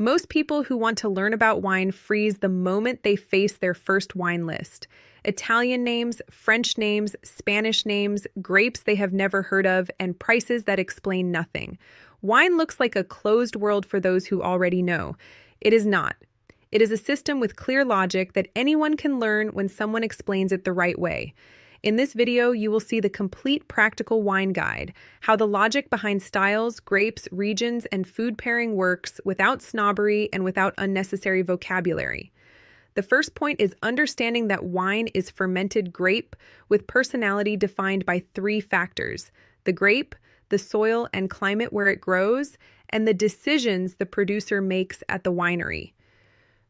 Most people who want to learn about wine freeze the moment they face their first wine list. Italian names, French names, Spanish names, grapes they have never heard of, and prices that explain nothing. Wine looks like a closed world for those who already know. It is not. It is a system with clear logic that anyone can learn when someone explains it the right way. In this video, you will see the complete practical wine guide, how the logic behind styles, grapes, regions, and food pairing works without snobbery and without unnecessary vocabulary. The first point is understanding that wine is fermented grape with personality defined by three factors: the grape, the soil and climate where it grows, and the decisions the producer makes at the winery.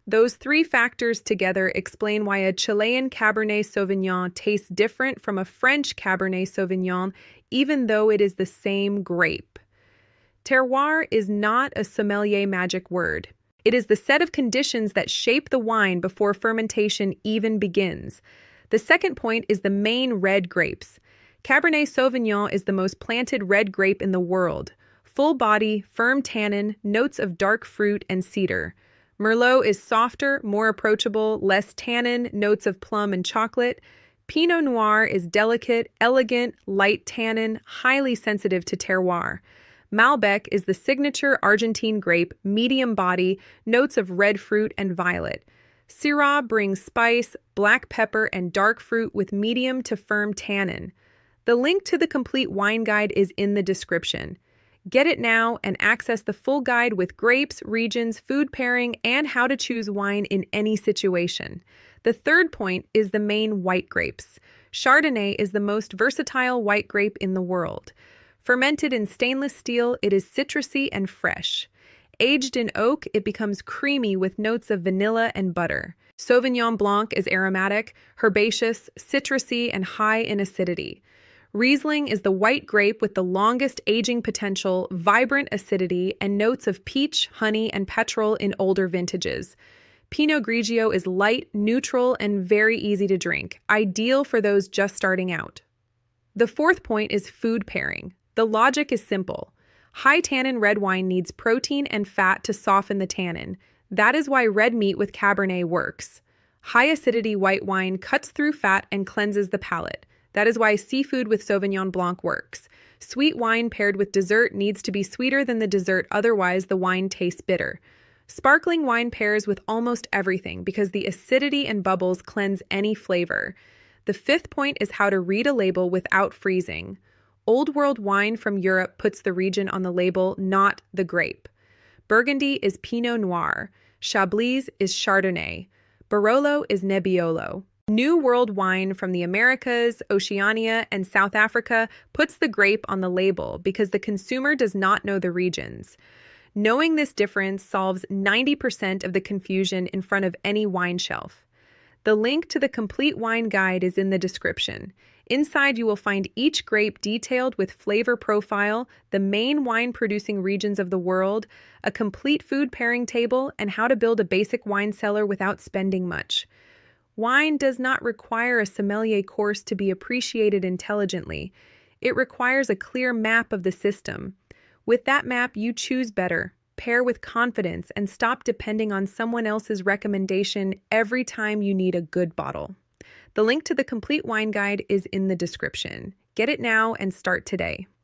Those three factors together explain why a Chilean Cabernet Sauvignon tastes different from a French Cabernet Sauvignon, even though it is the same grape. Terroir is not a sommelier magic word. It is the set of conditions that shape the wine before fermentation even begins. The second point is the main red grapes. Cabernet Sauvignon is the most planted red grape in the world. Full body, firm tannin, notes of dark fruit and cedar. Merlot is softer, more approachable, less tannin, notes of plum and chocolate. Pinot Noir is delicate, elegant, light tannin, highly sensitive to terroir. Malbec is the signature Argentine grape, medium body, notes of red fruit and violet. Syrah brings spice, black pepper, and dark fruit with medium to firm tannin. The link to the complete wine guide is in the description. Get it now and access the full guide with grapes, regions, food pairing, and how to choose wine in any situation. The third point is the main white grapes. Chardonnay is the most versatile white grape in the world. Fermented in stainless steel, it is citrusy and fresh. Aged in oak, it becomes creamy with notes of vanilla and butter. Sauvignon Blanc is aromatic, herbaceous, citrusy, and high in acidity. Riesling is the white grape with the longest aging potential, vibrant acidity, and notes of peach, honey, and petrol in older vintages. Pinot Grigio is light, neutral, and very easy to drink, ideal for those just starting out. The fourth point is food pairing. The logic is simple. High tannin red wine needs protein and fat to soften the tannin. That is why red meat with Cabernet works. High acidity white wine cuts through fat and cleanses the palate. That is why seafood with Sauvignon Blanc works. Sweet wine paired with dessert needs to be sweeter than the dessert, otherwise the wine tastes bitter. Sparkling wine pairs with almost everything because the acidity and bubbles cleanse any flavor. The fifth point is how to read a label without freezing. Old World wine from Europe puts the region on the label, not the grape. Burgundy is Pinot Noir. Chablis is Chardonnay. Barolo is Nebbiolo. New World wine from the Americas, Oceania, and South Africa puts the grape on the label because the consumer does not know the regions. Knowing this difference solves 90% of the confusion in front of any wine shelf. The link to the complete wine guide is in the description. Inside, you will find each grape detailed with flavor profile, the main wine-producing regions of the world, a complete food pairing table, and how to build a basic wine cellar without spending much. Wine does not require a sommelier course to be appreciated intelligently. It requires a clear map of the system. With that map, you choose better, pair with confidence, and stop depending on someone else's recommendation every time you need a good bottle. The link to the complete wine guide is in the description. Get it now and start today.